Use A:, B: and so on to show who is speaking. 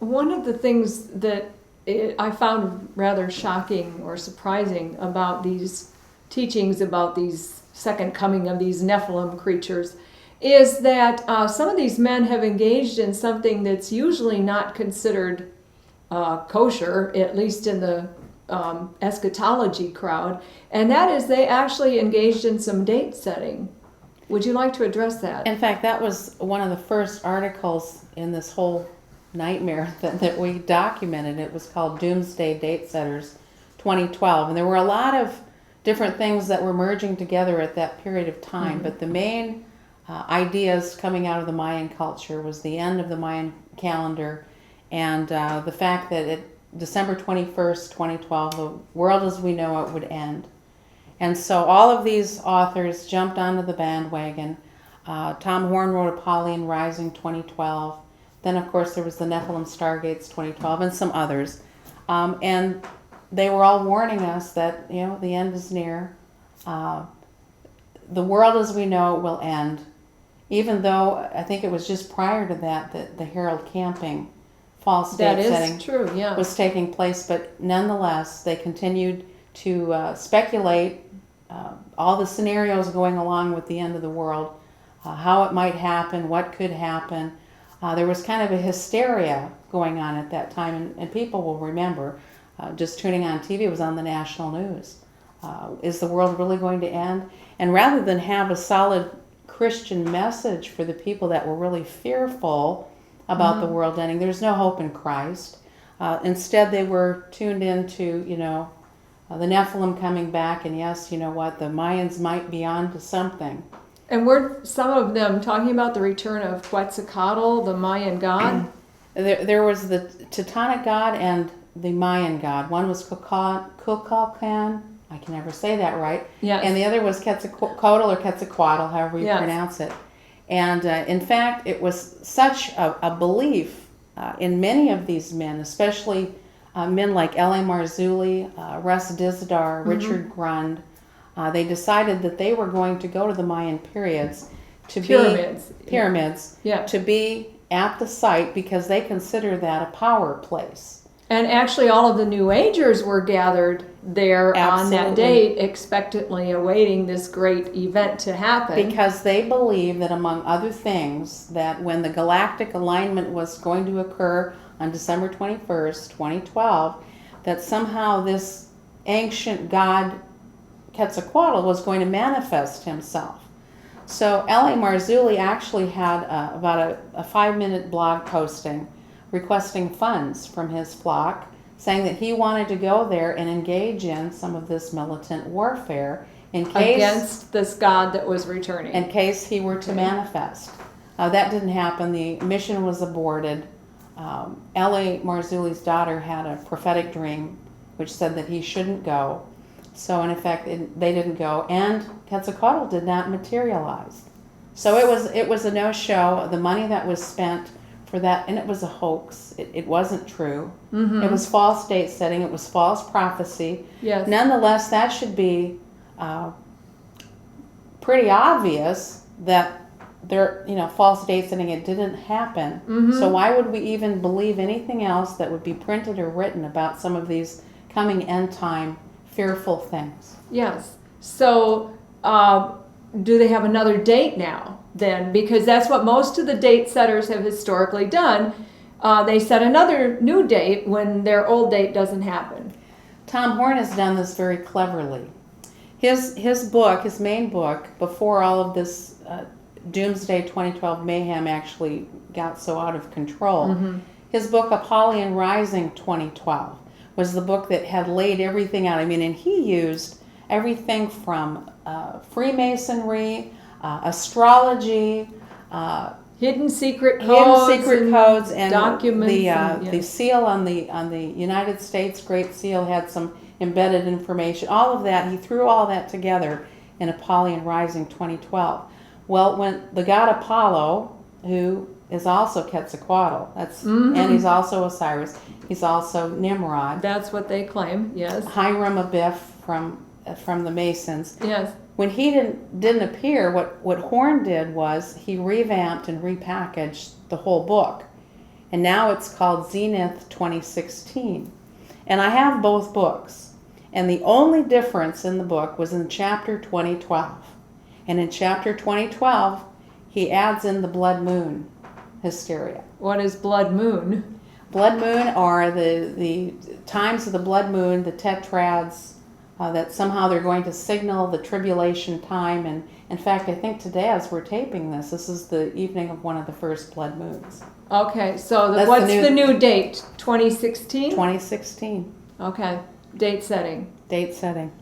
A: one of the things that I found rather shocking or surprising about these teachings about these second coming of these Nephilim creatures is that some of these men have engaged in something that's usually not considered kosher, at least in the eschatology crowd, and that is they actually engaged in some date setting. Would you like to address that?
B: In fact, that was one of the first articles in this whole nightmare that we documented. It was called Doomsday Date Setters 2012, and there were a lot of different things that were merging together at that period of time, but the main ideas coming out of the Mayan culture was the end of the Mayan calendar and the fact that December 21st, 2012, the world as we know it would end. And so all of these authors jumped onto the bandwagon. Tom Horn wrote Apollyon Rising 2012. Then, of course, there was the Nephilim Stargates 2012 and some others. And they were all warning us that, the end is near. The world as we know it will end. Even though I think it was just prior to that the Harold Camping false date setting
A: true, yeah.
B: was taking place. But nonetheless, they continued to speculate all the scenarios going along with the end of the world, how it might happen, what could happen. There was kind of a hysteria going on at that time, and people will remember just tuning on TV. It was on the national news. Is the world really going to end? And rather than have a solid Christian message for the people that were really fearful about the world ending, there's no hope in Christ. Instead, they were tuned into, the Nephilim coming back, and yes, you know what, the Mayans might be on to something.
A: And were some of them talking about the return of Quetzalcoatl, the Mayan god?
B: There was the Teutonic god and the Mayan god. One was Kukulkan, I can never say that right,
A: yes.
B: And the other was Quetzalcoatl or Quetzalcoatl, however you pronounce it. And in fact, it was such a belief in many of these men, especially men like L.A. Marzulli, Russ Dizdar, Richard Grund. They decided that they were going to go to the Mayan pyramids to be at the site because they consider that a power place.
A: And actually all of the New Agers were gathered there
B: Absolutely.
A: On that date, expectantly awaiting this great event to happen.
B: Because they believe that, among other things, that when the galactic alignment was going to occur on December 21st, 2012, that somehow this ancient god Quetzalcoatl was going to manifest himself. So L.A. Marzulli actually had about a 5-minute blog posting requesting funds from his flock, saying that he wanted to go there and engage in some of this militant warfare in case
A: against this god that was returning.
B: In case he were to manifest. That didn't happen. The mission was aborted. L.A. Marzulli's daughter had a prophetic dream which said that he shouldn't go. So in effect, they didn't go, and Quetzalcoatl did not materialize. So it was a no-show. The money that was spent for that, and it was a hoax. It wasn't true. It was false date setting. It was false prophecy.
A: Yes.
B: Nonetheless, that should be pretty obvious that false date setting. It didn't happen. So why would we even believe anything else that would be printed or written about some of these coming end time fearful things?
A: Yes. So do they have another date now then? Because that's what most of the date setters have historically done. They set another new date when their old date doesn't happen.
B: Tom Horn has done this very cleverly. His book, his main book, before all of this Doomsday 2012 mayhem actually got so out of control, his book Apollyon Rising 2012 was the book that had laid everything out. I mean, and he used everything from Freemasonry, astrology,
A: hidden secret codes,
B: and
A: documents,
B: the seal on the United States Great Seal had some embedded information. All of that, he threw all that together in Apollyon Rising 2012. Well, when the god Apollo, who is also Quetzalcoatl, and he's also Osiris, he's also Nimrod.
A: That's what they claim. Yes.
B: Hiram Abiff from the Masons.
A: Yes.
B: When he didn't appear, what Horn did was he revamped and repackaged the whole book. and now it's called Zenith 2016. And I have both books. And the only difference in the book was in chapter 2012. And in chapter 2012, he adds in the blood moon hysteria.
A: What is blood moon?
B: Blood moon are the times of the blood moon, the tetrads, that somehow they're going to signal the tribulation time. And in fact, I think today as we're taping this is the evening of one of the first blood moons.
A: Okay, so
B: That's
A: what's
B: the
A: the
B: new-
A: new date? 2016?
B: 2016.
A: Okay, date setting.
B: Date setting.